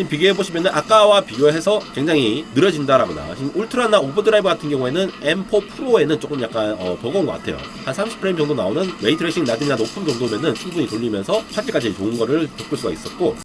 지금 비교해보시면 아까와 비교해서 굉장히 느려진다라거나 지금 울트라나 오버드라이브 같은 경우에는 M4 프로에는 조금 약간 버거운 것 같아요. 한 30프레임 정도 나오는 레이트레이싱 낮이나 높은 정도면은 충분히 돌리면서 화질까지 좋은 거를 겪을 수가 있었고.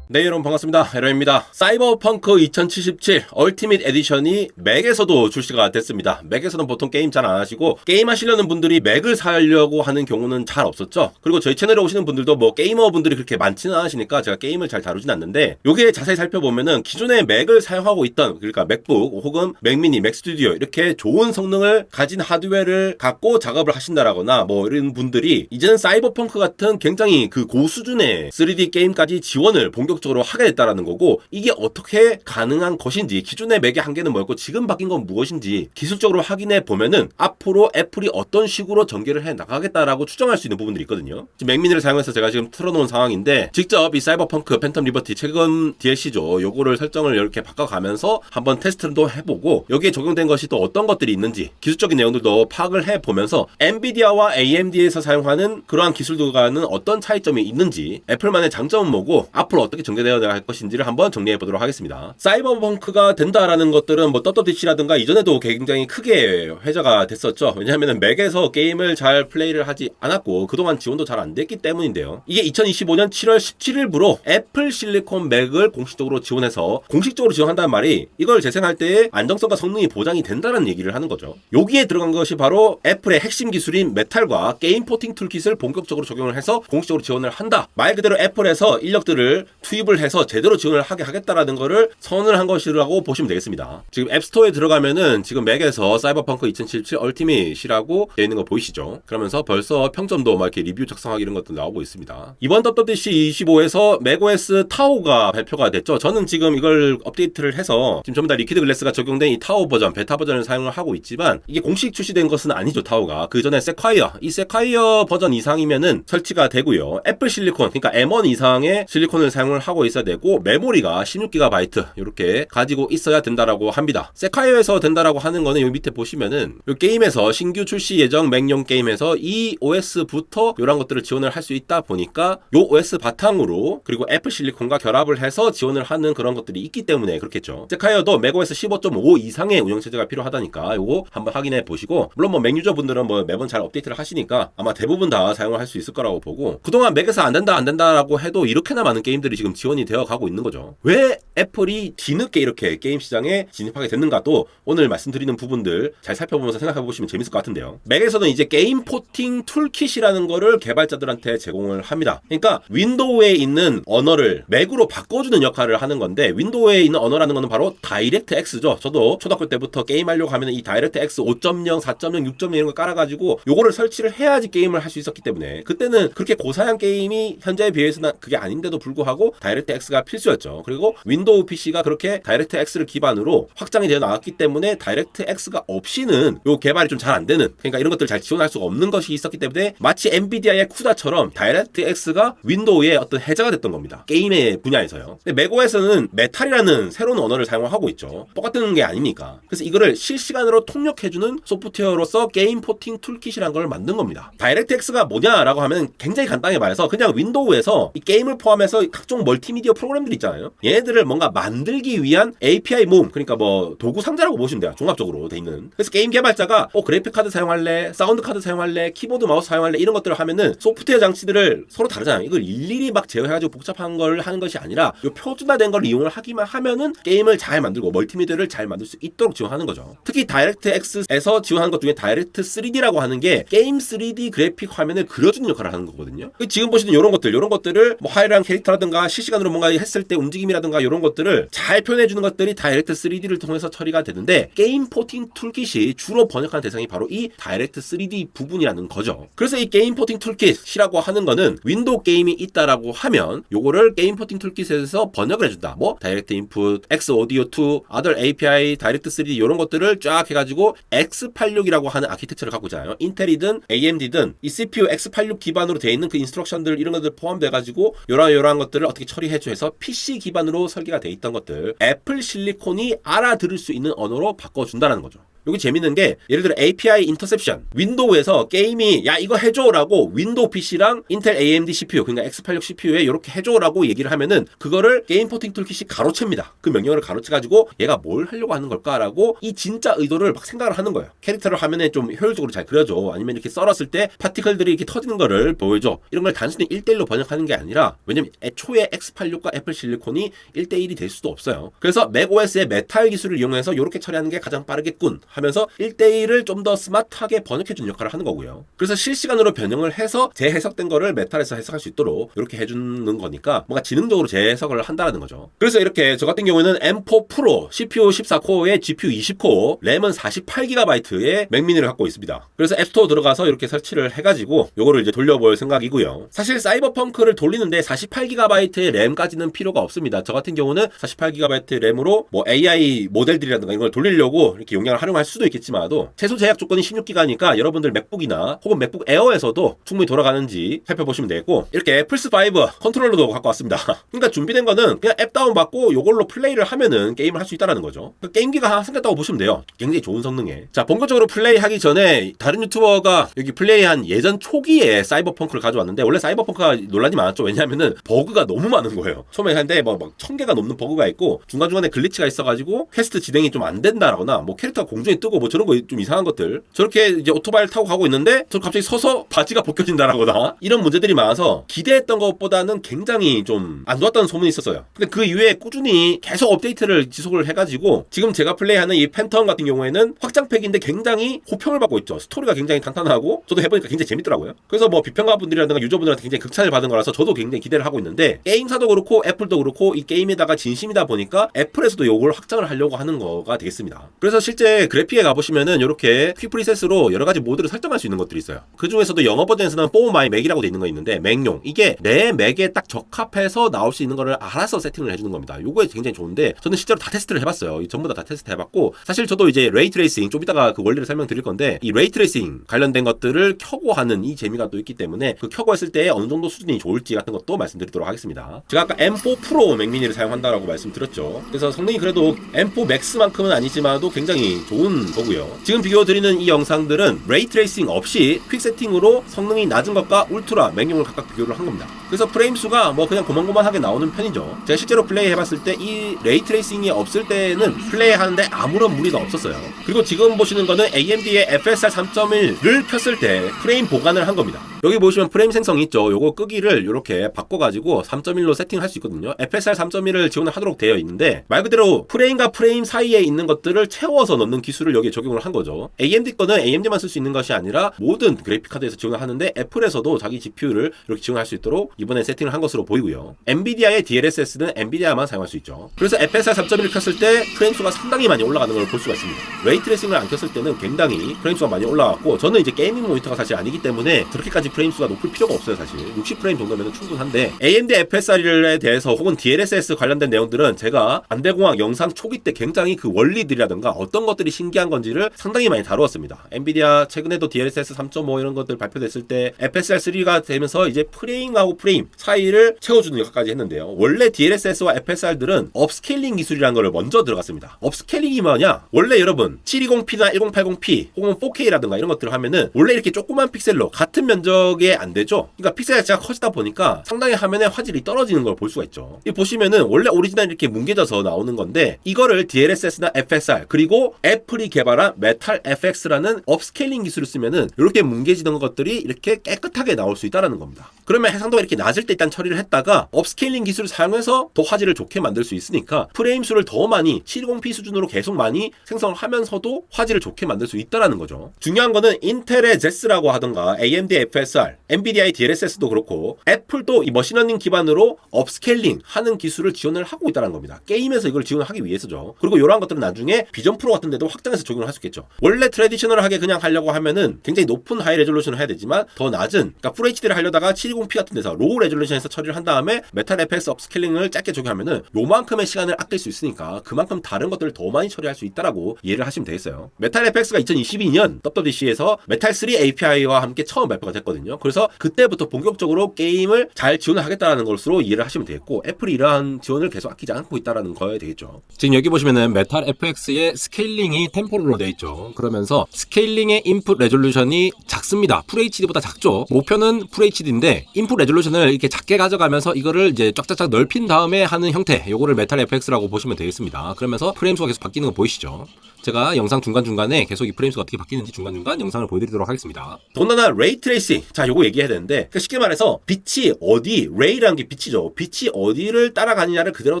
네, 여러분 반갑습니다. 에러입니다. 사이버펑크 2077 얼티밋 에디션이 맥에서도 출시가 됐습니다. 맥에서는 보통 게임 잘 안 하시고 게임 하시려는 분들이 맥을 사려고 하는 경우는 잘 없었죠. 그리고 저희 채널에 오시는 분들도 뭐 게이머 분들이 그렇게 많지는 않으시니까 제가 게임을 잘 다루진 않는데, 요게 자세히 살펴보면은 기존에 맥을 사용하고 있던, 그러니까 맥북 혹은 맥미니, 맥스튜디오 이렇게 좋은 성능을 가진 하드웨어를 갖고 작업을 하신다라거나 뭐 이런 분들이 이제는 사이버펑크 같은 굉장히 그 고수준의 3D 게임까지 지원을 본격적으로 하게 됐다라는 거고, 이게 어떻게 가능한 것인지, 기존의 맥의 한계는 뭐였고 지금 바뀐 건 무엇인지 기술적으로 확인해 보면은 앞으로 애플이 어떤 식으로 전개를 해 나가겠다라고 추정할 수 있는 부분들이 있거든요. 지금 맥미니를 사용해서 제가 지금 틀어놓은 상황인데, 직접 이 사이버펑크 팬텀 리버티 최근 DLC죠. 요거를 설정을 이렇게 바꿔가면서 한번 테스트도 해보고, 여기에 적용된 것이 또 어떤 것들이 있는지 기술적인 내용들도 파악을 해보면서 엔비디아와 AMD에서 사용하는 그러한 기술들과는 어떤 차이점이 있는지, 애플만의 장점은 뭐고 앞으로 어떻게 전개되어 나갈 것인지를 한번 정리해 보도록 하겠습니다. 사이버펑크가 된다라는 것들은 뭐 WWDC라든가 이전에도 굉장히 크게 회자가 됐었죠. 왜냐하면 맥에서 게임을 잘 플레이를 하지 않았고 그동안 지원도 잘 안 됐기 때문인데요. 이게 2025년 7월 17일부로 애플 실리콘 맥을 공식적으로 지원해서, 공식적으로 지원한다는 말이 이걸 재생할 때의 안정성과 성능이 보장이 된다는 얘기를 하는 거죠. 여기에 들어간 것이 바로 애플의 핵심 기술인 메탈과 게임 포팅 툴킷을 본격적으로 적용을 해서 공식적으로 지원을 한다. 말 그대로 애플에서 인력들을 투입을 해서 제대로 지원을 하게 하겠다라는 거를 선언을 한 것이라고 보시면 되겠습니다. 지금 앱스토어에 들어가면은 지금 맥에서 사이버펑크 2077 얼티밋이라고 되어 있는 거 보이시죠? 그러면서 벌써 평점도 막 이렇게 리뷰 작성하기 이런 것도 나오고 있습니다. 이번 WWDC 25에서 맥OS 타오가 발표가 됐죠. 저는 지금 이걸 업데이트를 해서 지금 전부 다 리퀴드 글래스가 적용된 이 타오 버전, 베타 버전을 사용을 하고 있지만, 이게 공식 출시된 것은 아니죠. 타오가 그 전에 세콰이어, 이 세콰이어 버전 이상이면은 설치가 되고요. 애플 실리콘, 그러니까 M1 이상의 실리콘을 사용을 하고 있어야 되고, 메모리가 16GB 이렇게 가지고 있어야 된다라고 합니다. 세콰이어에서 된다라고 하는 거는 여기 밑에 보시면은 이 게임에서 신규 출시 예정 맥용 게임에서 이 OS부터 이런 것들을 지원을 할 수 있다 보니까 요 OS 바탕으로 그리고 애플 실리콘과 결합을 해서 지원을 하는 그런 것들이 있기 때문에 그렇겠죠. 세콰이어도 맥OS 15.5 이상의 운영체제가 필요하다니까 요거 한번 확인해 보시고, 물론 뭐 맥 유저분들은 뭐 매번 잘 업데이트를 하시니까 아마 대부분 다 사용을 할 수 있을 거라고 보고, 그동안 맥에서 안 된다라고 해도 이렇게나 많은 게임들이 지금 지원이 되어 가고 있는 거죠. 왜 애플이 뒤늦게 이렇게 게임 시장에 진입하게 됐는가도 오늘 말씀드리는 부분들 잘 살펴보면서 생각해 보시면 재밌을 것 같은데요. 맥에서는 이제 게임 포팅 툴킷이라는 거를 개발자들한테 제공을 합니다. 그러니까 윈도우에 있는 언어를 맥으로 바꿔주는 역할을 하는 건데, 윈도우에 있는 언어라는 거는 바로 다이렉트 X죠. 저도 초등학교 때부터 게임하려고 하면 이 다이렉트 X 5.0, 4.0, 6.0 이런 거 깔아가지고 요거를 설치를 해야지 게임을 할 수 있었기 때문에, 그때는 그렇게 고사양 게임이 현재에 비해서는 그게 아닌데도 불구하고 다이렉트 X가 필수였죠. 그리고 윈도우 PC가 그렇게 다이렉트 X를 기반으로 확장이 되어 나왔기 때문에 다이렉트 X가 없이는 요 개발이 좀 잘 안 되는, 그러니까 이런 것들을 잘 지원할 수가 없는 것이 있었기 때문에 마치 엔비디아의 쿠다처럼 다이렉트 X가 윈도우의 어떤 해자가 됐던 겁니다. 게임의 분야에서요. 근데 맥OS는 메탈이라는 새로운 언어를 사용하고 있죠. 똑같은 게 아니니까. 그래서 이거를 실시간으로 통역해주는 소프트웨어로서 게임 포팅 툴킷이라는 걸 만든 겁니다. 다이렉트 X가 뭐냐라고 하면 굉장히 간단하게 말해서 그냥 윈도우에서 이 게임을 포함해서 각종 멀티미디어 프로그램들 있잖아요. 얘네들을 뭔가 만들기 위한 API 모음, 그러니까 뭐 도구 상자라고 보시면 돼요. 종합적으로 돼 있는. 그래서 게임 개발자가 그래픽 카드 사용할래, 사운드 카드 사용할래, 키보드 마우스 사용할래 이런 것들을 하면은 소프트웨어 장치들을 서로 다르잖아요. 이걸 일일이 막 제어해가지고 복잡한 걸 하는 것이 아니라 요 표준화된 걸 이용을 하기만 하면은 게임을 잘 만들고 멀티미디어를 잘 만들 수 있도록 지원하는 거죠. 특히 다이렉트 X에서 지원하는 것 중에 다이렉트 3D라고 하는 게 게임 3D 그래픽 화면을 그려주는 역할을 하는 거거든요. 지금 보시는 이런 것들을 뭐 하이랑 캐릭터라든가 실시간으로 뭔가 했을 때 움직임이라든가 이런 것들을 잘 표현해주는 것들이 다이렉트 3D를 통해서 처리가 되는데, 게임 포팅 툴킷이 주로 번역하는 대상이 바로 이 다이렉트 3D 부분이라는 거죠. 그래서 이 게임 포팅 툴킷이라고 하는 거는 윈도우 게임이 있다라고 하면 요거를 게임 포팅 툴킷에서 번역을 해준다. 뭐 다이렉트 인풋, X 오디오 2, other API, 다이렉트 3D 이런 것들을 쫙 해가지고 X86이라고 하는 아키텍처를 갖고 있잖아요. 인텔이든 AMD든 이 CPU X86 기반으로 되어 있는 그 인스트럭션들 이런 것들 포함돼가지고 요러한 것들을 어떻게 처리해줘서 PC 기반으로 설계가 되어 있던 것들 애플 실리콘이 알아들을 수 있는 언어로 바꿔준다는 거죠. 여기 재밌는 게 예를 들어 API 인터셉션, 윈도우에서 게임이 야 이거 해줘라고 윈도우 PC랑 인텔 AMD CPU 그러니까 X86 CPU에 이렇게 해줘라고 얘기를 하면은 그거를 게임 포팅 툴킷이 가로챕니다. 그 명령어를 가로채가지고 얘가 뭘 하려고 하는 걸까라고 이 진짜 의도를 막 생각을 하는 거예요. 캐릭터를 화면에 좀 효율적으로 잘 그려줘. 아니면 이렇게 썰었을 때 파티클들이 이렇게 터지는 거를 보여줘. 이런 걸 단순히 1대1로 번역하는 게 아니라 왜냐면 애초에 X86과 애플 실리콘이 1대1이 될 수도 없어요. 그래서 맥OS의 메탈 기술을 이용해서 이렇게 처리하는 게 가장 빠르겠군 하면서 1대1을 좀 더 스마트하게 번역해주는 역할을 하는 거고요. 그래서 실시간으로 변형을 해서 재해석된 거를 메탈에서 해석할 수 있도록 이렇게 해주는 거니까 뭔가 지능적으로 재해석을 한다는 거죠. 그래서 이렇게 저 같은 경우에는 M4 프로 CPU 14코어에 GPU 20코어 램은 48GB의 맥미니를 갖고 있습니다. 그래서 앱스토어 들어가서 이렇게 설치를 해가지고 요거를 이제 돌려볼 생각이고요. 사실 사이버펑크를 돌리는데 48GB의 램까지는 필요가 없습니다. 저 같은 경우는 48GB 램으로 뭐 AI 모델들이라든가 이런 걸 돌리려고 이렇게 용량을 활용할 수도 있겠지만도 최소 제약 조건이 16기가니까 여러분들 맥북이나 혹은 맥북 에어에서도 충분히 돌아가는지 살펴보시면 되겠고 이렇게 플스5 컨트롤러도 갖고 왔습니다. 그러니까 준비된 거는 그냥 앱 다운받고 요걸로 플레이를 하면은 게임을 할 수 있다는 거죠. 그 게임기가 하나 생겼다고 보시면 돼요. 굉장히 좋은 성능에. 자, 본격적으로 플레이하기 전에 다른 유튜버가 여기 플레이한 예전 초기에 사이버펑크를 가져왔는데 원래 사이버펑크가 논란이 많았죠. 왜냐하면은 버그가 너무 많은 거예요. 처음에 하는데 막 1000개가 넘는 버그가 있고 중간중간에 글리치가 있어가지고 퀘스트 진행이 좀 안 된다거나 뭐 캐릭터가 공중에 뜨고 뭐 저런 거 좀 이상한 것들 저렇게 이제 오토바이를 타고 가고 있는데 저 갑자기 서서 바지가 벗겨진다라거나 이런 문제들이 많아서 기대했던 것보다는 굉장히 좀 안 좋았다는 소문이 있었어요. 근데 그 이후에 꾸준히 계속 업데이트를 지속을 해가지고 지금 제가 플레이하는 이 팬텀 같은 경우에는 확장팩인데 굉장히 호평을 받고 있죠. 스토리가 굉장히 탄탄하고 저도 해보니까 굉장히 재밌더라고요. 그래서 뭐 비평가분들이라든가 유저분들한테 굉장히 극찬을 받은 거라서 저도 굉장히 기대를 하고 있는데 게임사도 그렇고 애플도 그렇고 이 게임에다가 진심이다 보니까 애플에서도 요걸 확장을 하려고 하는 거가 되겠습니다. 그래서 실제 그래픽에 가보시면은 이렇게 퀵 프리셋으로 여러 가지 모드를 설정할 수 있는 것들이 있어요. 그 중에서도 영어 버전에서는 For My Mac이라고 돼 있는 거 있는데 맥용 이게 내 맥에 딱 적합해서 나올 수 있는 거를 알아서 세팅을 해주는 겁니다. 요거에 굉장히 좋은데 저는 실제로 다 테스트를 해봤어요. 전부 다 테스트 해봤고 사실 저도 이제 레이 트레이싱 좀 이따가 그 원리를 설명드릴 건데 이 레이 트레이싱 관련된 것들을 켜고 하는 이 재미가 또 있기 때문에 그 켜고 했을 때 어느 정도 수준이 좋을지 같은 것도 말씀드리도록 하겠습니다. 제가 아까 M4 프로 맥미니를 사용한다라고 말씀드렸죠. 그래서 성능이 그래도 M4 맥스만큼은 아니지만도 굉장히 좋은 거고요. 지금 비교 드리는 이 영상들은 레이 트레이싱 없이 퀵 세팅으로 성능이 낮은 것과 울트라 맥용을 각각 비교를 한 겁니다. 그래서 프레임 수가 뭐 그냥 고만고만하게 나오는 편이죠. 제가 실제로 플레이 해봤을 때 이 레이 트레이싱이 없을 때는 플레이 하는데 아무런 무리가 없었어요. 그리고 지금 보시는 거는 AMD의 FSR 3.1를 켰을 때 프레임 보관을 한 겁니다. 여기 보시면 프레임 생성이 있죠. 요거 끄기를 이렇게 바꿔가지고 3.1로 세팅할 수 있거든요. FSR 3.1을 지원을 하도록 되어 있는데 말 그대로 프레임과 프레임 사이에 있는 것들을 채워서 넣는 기술을 여기에 적용을 한 거죠. AMD 거는 AMD만 쓸 수 있는 것이 아니라 모든 그래픽카드에서 지원을 하는데 애플에서도 자기 GPU를 이렇게 지원할 수 있도록 이번에 세팅을 한 것으로 보이고요. 엔비디아의 DLSS는 엔비디아만 사용할 수 있죠. 그래서 FSR 3.1을 켰을 때 프레임 수가 상당히 많이 올라가는 걸 볼 수가 있습니다. 레이 트레이싱을 안 켰을 때는 굉장히 프레임 수가 많이 올라갔고 저는 이제 게이밍 모니터가 사실 아니기 때문에 그렇게까지 프레임 수가 높을 필요가 없어요. 사실 60프레임 정도면 충분한데 AMD FSR에 대해서 혹은 DLSS 관련된 내용들은 제가 반대공학 영상 초기 때 굉장히 그 원리들이라든가 어떤 것들이 신기한 건지를 상당히 많이 다루었습니다. 엔비디아 최근에도 DLSS 3.5 이런 것들 발표됐을 때 FSR3가 되면서 이제 프레임하고 프레임 사이를 채워주는 역할까지 했는데요. 원래 DLSS와 FSR들은 업스케일링 기술이라는 걸 먼저 들어갔습니다. 업스케일링이 뭐냐? 원래 여러분 720p나 1080p 혹은 4K라든가 이런 것들을 하면은 원래 이렇게 조그만 픽셀로 같은 면적에 안 되죠. 그러니까 픽셀 자체가 커지다 보니까 상당히 화면의 화질이 떨어지는 걸 볼 수가 있죠. 이 보시면은 원래 오리지널 이렇게 뭉개져서 나오는 건데 이거를 DLSS나 FSR 그리고 애플이 개발한 메탈 FX라는 업스케일링 기술을 쓰면은 이렇게 뭉개지던 것들이 이렇게 깨끗하게 나올 수 있다는 겁니다. 그러면 해상도가 이렇게 낮을 때 일단 처리를 했다가 업스케일링 기술을 사용해서 더 화질을 좋게 만들 수 있으니까 프레임 수를 더 많이 720p 수준으로 계속 많이 생성을 하면서도 화질을 좋게 만들 수 있다는 거죠. 중요한 거는 인텔의 제스라고 하던가 AMD의 FSR, 엔비디아의 DLSS도 그렇고 애플도 이 머신러닝 기반으로 업스케일링 하는 기술을 지원을 하고 있다는 겁니다. 게임에서 이걸 지원하기 위해서죠. 그리고 이러한 것들은 나중에 비전 프로 같은 데도 확장해서 적용을 할 수 있겠죠. 원래 트래디셔널하게 그냥 하려고 하면은 굉장히 높은 하이 레졸루션을 해야 되지만 더 낮은 그러니까 풀 HD를 하려다가 720p 같은 데서 로우 레졸루션에서 처리를 한 다음에 메탈 FX 업스케일링을 짧게 적용하면은 요만큼의 시간을 아낄 수 있으니까 그만큼 다른 것들을 더 많이 처리할 수 있다라고 이해를 하시면 되겠어요. 메탈 FX가 2022년 WWDC에서 메탈 3 API와 함께 처음 발표가 됐거든요. 했거든요. 그래서 그때부터 본격적으로 게임을 잘 지원을 하겠다라는 것으로 이해를 하시면 되겠고, 애플이 이러한 지원을 계속 아끼지 않고 있다라는 거에 되겠죠. 지금 여기 보시면은 메탈 FX의 스케일링이 템포로로 되어 있죠. 그러면서 스케일링의 인풋 레졸루션이 작습니다. FHD보다 작죠. 목표는 FHD인데 인풋 레졸루션을 이렇게 작게 가져가면서 이거를 이제 쫙쫙쫙 넓힌 다음에 하는 형태, 요거를 메탈 FX라고 보시면 되겠습니다. 그러면서 프레임 수가 계속 바뀌는 거 보이시죠? 제가 영상 중간중간에 계속 이 프레임 수가 어떻게 바뀌는지 중간중간 영상을 보여드리도록 하겠습니다. 더군다나 레이 트레이싱, 자 요거 얘기해야 되는데, 그러니까 쉽게 말해서 빛이 어디, 레이라는 게 빛이죠. 빛이 어디를 따라가느냐를 그대로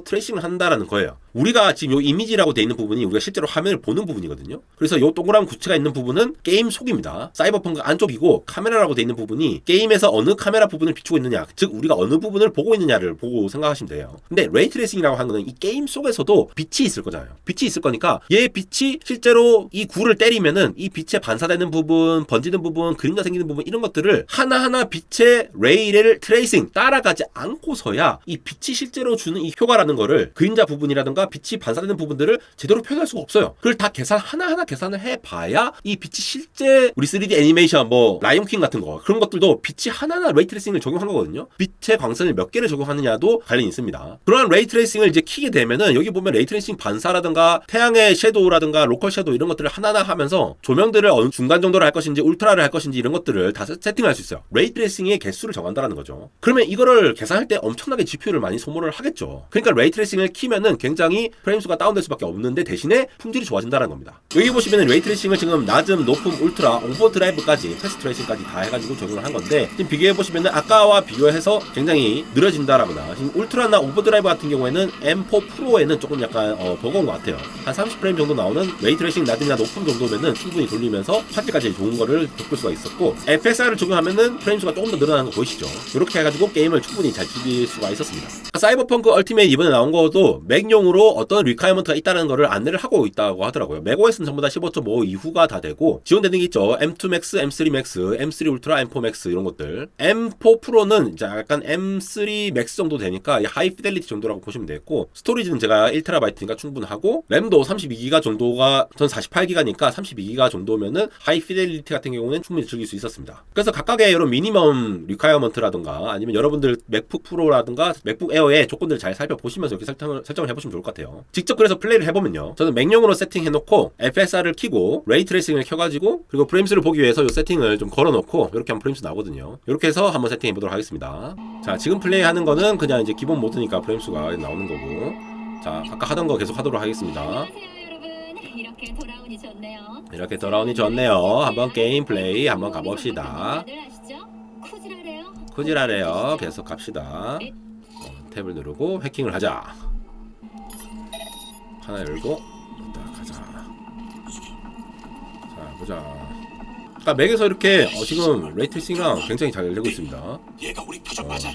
트레이싱을 한다라는 거예요. 우리가 지금 요 이미지라고 돼 있는 부분이 우리가 실제로 화면을 보는 부분이거든요. 그래서 요 동그란 구체가 있는 부분은 게임 속입니다. 사이버펑크 안쪽이고, 카메라라고 돼 있는 부분이 게임에서 어느 카메라 부분을 비추고 있느냐, 즉 우리가 어느 부분을 보고 있느냐를 보고 생각하시면 돼요. 근데 레이 트레이싱이라고 하는 거는 이 게임 속에서도 빛이 있을 거잖아요. 빛이 있을 거니까 얘 빛이 실제로 이 굴을 때리면은 이 빛에 반사되는 부분, 번지는 부분, 그림자 생기는 부분, 이런 것들을 하나하나 빛의 레이를 트레이싱 따라가지 않고서야 이 빛이 실제로 주는 이 효과라는 거를, 그림자 부분이라든가 빛이 반사되는 부분들을 제대로 표현할 수가 없어요. 그걸 다 하나하나 계산을 해봐야 이 빛이 실제 우리 3D 애니메이션, 뭐 라이온킹 같은 거, 그런 것들도 빛이 하나하나 레이 트레이싱을 적용한 거거든요. 빛의 광선을 몇 개를 적용하느냐도 관련이 있습니다. 그러한 레이 트레이싱을 이제 키게 되면은 여기 보면 레이 트레이싱 반사라든가 태양의 섀도우라든가 로컬 섀도우 이런 것들을 하나하나 하면서 조명들을 어느 중간 정도로 할 것인지 울트라를 할 것인지 이런 것들을 다 세팅할 수 있어요. 레이 트레이싱의 개수를 정한다라는 거죠. 그러면 이거를 계산할 때 엄청나게 GPU를 많이 소모를 하겠죠. 그러니까 레이 트레이싱을 키면은 굉장히 프레임 수가 다운될 수밖에 없는데, 대신에 품질이 좋아진다는 겁니다. 여기 보시면은 레이 트레이싱을 지금 낮음, 높음, 울트라, 오버드라이브까지, 패스트 트레이싱까지 다 해가지고 적용을 한 건데, 지금 비교해 보시면은 아까와 비교해서 굉장히 느려진다라거나, 지금 울트라나 오버드라이브 같은 경우에는 M4 프로에는 조금 약간 버거운 것 같아요. 한 30프레임 정도 나오는 레이 트레이싱 낮음이나 높음 정도면은 충분히 돌리면서 화질까지 좋은 거를 겪을 수가 있었고, FSR을 적용하면은 프레임 수가 조금 더 늘어나는 거 보이시죠? 이렇게 해가지고 게임을 충분히 잘 즐길 수가 있었습니다. 사이버펑크 얼티메이트 이번에 나온 거도 맥용으로 어떤 리퀘어먼트가 있다는 거를 안내를 하고 있다고 하더라고요. 맥OS는 전부 다 15.5 이후가 다 되고 지원되는 게 있죠. M2 Max, M3 Max, M3 Ultra, M4 Max 이런 것들. M4 Pro는 이제 약간 M3 Max 정도 되니까 하이 피델리티 정도라고 보시면 되겠고, 스토리지는 제가 1TB니까 충분하고, 램도 32GB 정도가, 전 48GB니까 32GB 정도면은 하이 피델리티 같은 경우는 충분히 즐길 수 있었습니다. 그래서 각각의 이런 미니멈 리퀘어먼트라든가 아니면 여러분들 맥북 프로라든가 맥북 에어의 조건들을 잘 살펴보시면서 이렇게 설정을 해보시면 좋을 것 같아요. 직접 그래서 플레이를 해보면요, 저는 맥용으로 세팅해놓고 FSR을 키고 레이 트레이싱을 켜가지고, 그리고 프레임수를 보기 위해서 이 세팅을 좀 걸어놓고 이렇게 하면 프레임수 나오거든요. 이렇게 해서 한번 세팅해보도록 하겠습니다. 자, 지금 플레이하는 거는 그냥 이제 기본 모드니까 프레임수가 나오는 거고, 자, 아까 하던 거 계속 하도록 하겠습니다. 이렇게 돌아오니 좋네요. 한번 게임 플레이 한번 가봅시다. 쿠지라래요. 계속 갑시다. 탭을 누르고 해킹을 하자. 하나 열고 딱 가자. 자, 보자. 그러니까 맥에서 이렇게 지금 레이 트레이싱이랑 굉장히 잘 되고 있습니다. 얘가 우리 표정 맞아.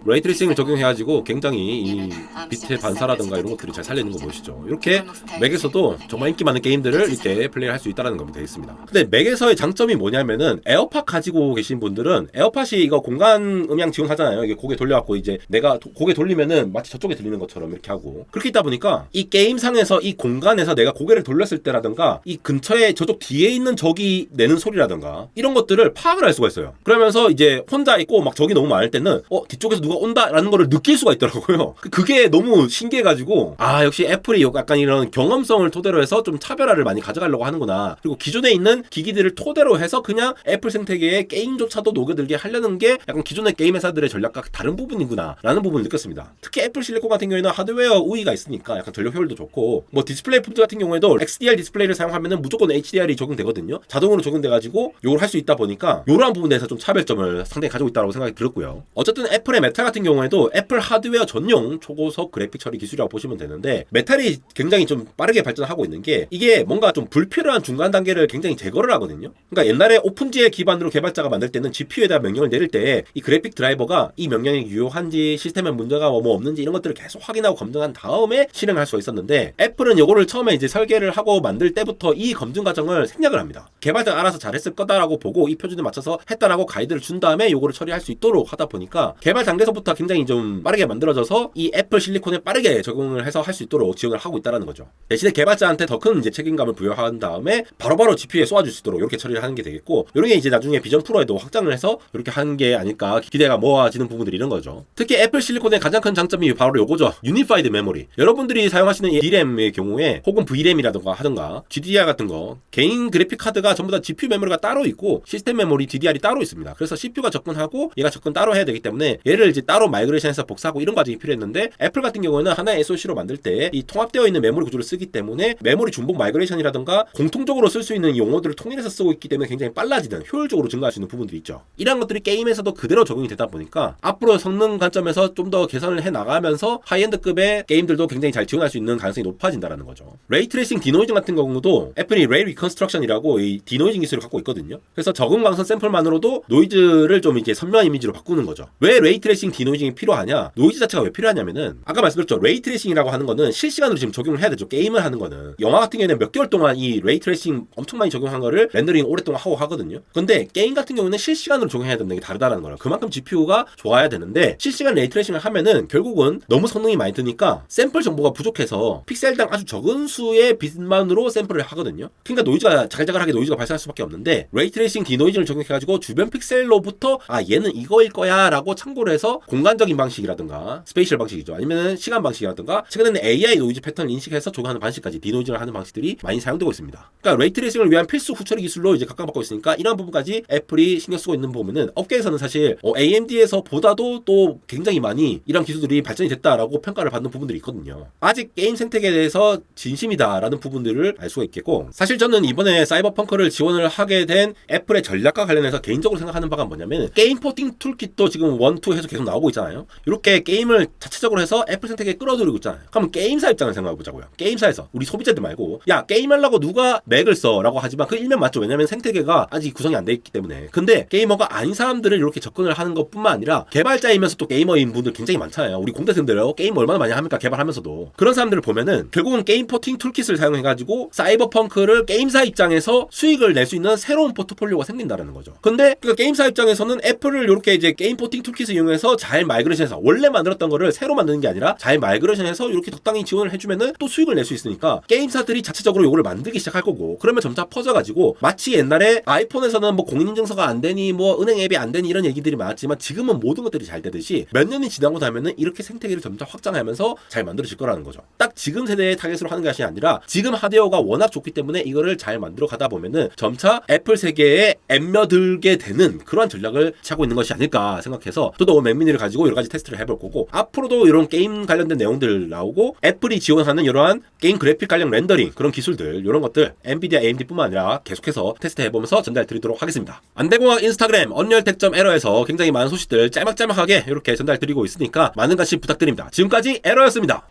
레이 트레이싱을 적용해가지고 굉장히 이 빛의 반사라든가 이런 것들이 잘 살리는 거 보시죠. 이렇게 맥에서도 정말 인기 많은 게임들을 이렇게 플레이를 할 수 있다는 겁니다. 되겠습니다. 근데 맥에서의 장점이 뭐냐면은, 에어팟 가지고 계신 분들은 에어팟이 이거 공간 음향 지원하잖아요. 이게 고개 돌려갖고 이제 내가 고개 돌리면은 마치 저쪽에 들리는 것처럼 이렇게 하고, 그렇게 있다 보니까 이 게임상에서 이 공간에서 내가 고개를 돌렸을 때라든가 이 근처에 저쪽 뒤에 있는 적이 내는 소리라든가 이런 것들을 파악을 할 수가 있어요. 그러면서 이제 혼자 있고 막 적이 너무 많을 때는 뒤쪽에서 누가 온다라는 거를 느낄 수가 있더라고요. 그게 너무 신기해가지고, 역시 애플이 약간 이런 경험성을 토대로 해서 좀 차별화를 많이 가져가려고 하는구나. 그리고 기존에 있는 기기들을 토대로 해서 그냥 애플 생태계의 게임조차도 녹여들게 하려는 게 약간 기존의 게임 회사들의 전략과 다른 부분이구나 라는 부분을 느꼈습니다. 특히 애플 실리콘 같은 경우에는 하드웨어 우위가 있으니까 약간 전력 효율도 좋고, 뭐 디스플레이 푸드 같은 경우에도 XDR 디스플레이를 사용하면은 무조건 HDR이 적용되거든요. 자동으로 적용돼가지고 요걸 할 수 있다 보니까 요러한 부분에서 좀 차별점을 상당히 가지고 있다고 생각이 들었고요. 어쨌든 애플의 메탈 같은 경우에도 애플 하드웨어 전용 초고속 그래픽 처리 기술이라고 보시면 되는데, 메탈이 굉장히 좀 빠르게 발전하고 있는 게, 이게 뭔가 좀 불필요한 중간 단계를 굉장히 제거를 하거든요. 그러니까 옛날에 오픈GL 기반으로 개발자가 만들 때는 GPU에 대한 명령을 내릴 때 이 그래픽 드라이버가 이 명령이 유효한지, 시스템에 문제가 뭐 없는지 이런 것들을 계속 확인하고 검증한 다음에 실행할 수가 있었는데, 애플은 이거를 처음에 이제 설계를 하고 만들 때부터 이 검증 과정을 생략을 합니다. 개발자가 알아서 잘했을 거다라고 보고 이 표준에 맞춰서 했다라고 가이드를 준 다음에 요거를 처리할 수 있도록 하다 보니까 개발 단계에서 처음부터 굉장히 좀 빠르게 만들어져서 이 애플 실리콘에 빠르게 적용을 해서 할 수 있도록 지원을 하고 있다는 거죠. 대신에 개발자한테 더 큰 이제 책임감을 부여한 다음에 바로바로 GPU에 쏘아줄 수 있도록 이렇게 처리를 하는 게 되겠고, 이런 게 이제 나중에 비전 프로에도 확장을 해서 이렇게 하는 게 아닐까 기대가 모아지는 부분들이 이런 거죠. 특히 애플 실리콘의 가장 큰 장점이 바로 요거죠. 유니파이드 메모리. 여러분들이 사용하시는 이 DRAM의 경우에 혹은 VRAM이라든가 하든가 GDDR 같은 거 개인 그래픽 카드가 전부 다 GPU 메모리가 따로 있고 시스템 메모리 DDR이 따로 있습니다. 그래서 CPU가 접근하고 얘가 접근 따로 해야 되기 때문에 얘를 이제 따로 마이그레이션해서 복사하고 이런 과정이 필요했는데, 애플 같은 경우에는 하나의 SoC로 만들 때 이 통합되어 있는 메모리 구조를 쓰기 때문에 메모리 중복 마이그레이션이라든가 공통적으로 쓸 수 있는 용어들을 통일해서 쓰고 있기 때문에 굉장히 빨라지는, 효율적으로 증가할 수 있는 부분들이 있죠. 이런 것들이 게임에서도 그대로 적용이 되다 보니까 앞으로 성능 관점에서 좀 더 개선을 해 나가면서 하이엔드급의 게임들도 굉장히 잘 지원할 수 있는 가능성이 높아진다는 거죠. 레이트레이싱 디노이징 같은 경우도 애플이 레이 리컨스트럭션이라고 이 디노이징 기술을 갖고 있거든요. 그래서 적은 광선 샘플만으로도 노이즈를 좀 이제 선명한 이미지로 바꾸는 거죠. 왜 레이트레이싱 디노이징이 필요하냐? 노이즈 자체가 왜 필요하냐면은 아까 말씀드렸죠. 레이트레이싱이라고 하는 거는 실시간으로 지금 적용을 해야 되죠. 게임을 하는 거는. 영화 같은 경우에는 몇 개월 동안 이 레이트레이싱 엄청 많이 적용한 거를 렌더링 오랫동안 하고 하거든요. 근데 게임 같은 경우는 실시간으로 적용해야 된다는 게 다르다는 거예요. 그만큼 GPU가 좋아야 되는데 실시간 레이트레이싱을 하면은 결국은 너무 성능이 많이 드니까 샘플 정보가 부족해서 픽셀당 아주 적은 수의 빛만으로 샘플을 하거든요. 그러니까 노이즈가 자글자글하게 노이즈가 발생할 수밖에 없는데, 레이트레이싱 디노이징을 적용해가지고 주변 픽셀로부터 얘는 이거일 거야 라고 참고를 해서 공간적인 방식이라든가 스페이셜 방식이죠. 아니면 시간 방식이라든가 최근에는 AI 노이즈 패턴을 인식해서 적용하는 방식까지 디노이징을 하는 방식들이 많이 사용되고 있습니다. 그러니까 레이트레이싱을 위한 필수 후처리 기술로 이제 각광받고 있으니까 이런 부분까지 애플이 신경 쓰고 있는 부분은 업계에서는 사실 AMD에서 보다도 또 굉장히 많이 이런 기술들이 발전이 됐다라고 평가를 받는 부분들이 있거든요. 아직 게임 생태계에 대해서 진심이다라는 부분들을 알 수가 있겠고, 사실 저는 이번에 사이버펑크를 지원을 하게 된 애플의 전략과 관련해서 개인적으로 생각하는 바가 뭐냐면, 게임 포팅 툴킷도 지금 1, 2 해서 계속 나오고 있잖아요. 이렇게 게임을 자체적으로 해서 애플 생태계에 끌어들이고 있잖아요. 그러면 게임사 입장을 생각해 보자고요. 게임사에서 우리 소비자들 말고 야 게임하려고 누가 맥을 써 라고 하지만 그 일면 맞죠. 왜냐면 생태계가 아직 구성이 안 돼 있기 때문에. 근데 게이머가 아닌 사람들을 이렇게 접근을 하는 것뿐만 아니라 개발자이면서 또 게이머인 분들 굉장히 많잖아요. 우리 공대생들 게임 얼마나 많이 합니까? 개발하면서도. 그런 사람들을 보면은 결국은 게임 포팅 툴킷을 사용해가지고 사이버펑크를 게임사 입장에서 수익을 낼 수 있는 새로운 포트폴리오가 생긴다는 거죠. 근데 그 게임사 입장에서는 애플을 이렇게 이제 게임 포팅 툴킷을 이용해서 잘 마이그레이션해서 원래 만들었던 거를 새로 만드는 게 아니라 잘 마이그레이션해서 이렇게 적당히 지원을 해주면은 또 수익을 낼 수 있으니까 게임사들이 자체적으로 이거를 만들기 시작할 거고, 그러면 점차 퍼져가지고 마치 옛날에 아이폰에서는 뭐 공인인증서가 안 되니 뭐 은행 앱이 안 되니 이런 얘기들이 많았지만 지금은 모든 것들이 잘 되듯이 몇 년이 지나고 나면은 이렇게 생태계를 점차 확장하면서 잘 만들어질 거라는 거죠. 딱 지금 세대의 타겟으로 하는 것이 아니라 지금 하드웨어가 워낙 좋기 때문에 이거를 잘 만들어 가다 보면은 점차 애플 세계에 엠며들게 되는 그러한 전략을 차고 있는 것이 아닐까 생각해서 저도 맥미니를 가지고 여러 가지 테스트를 해볼 거고, 앞으로도 이런 게임 관련된 내용들 나오고 애플이 지원하는 이러한 게임 그래픽 관련 렌더링 그런 기술들 이런 것들 엔비디아 AMD뿐만 아니라 계속해서 테스트해보면서 전달드리도록 하겠습니다. 안대공학 인스타그램 언리얼텍.에러에서 굉장히 많은 소식들 짤막짤막하게 이렇게 전달드리고 있으니까 많은 관심 부탁드립니다. 지금까지 에러였습니다.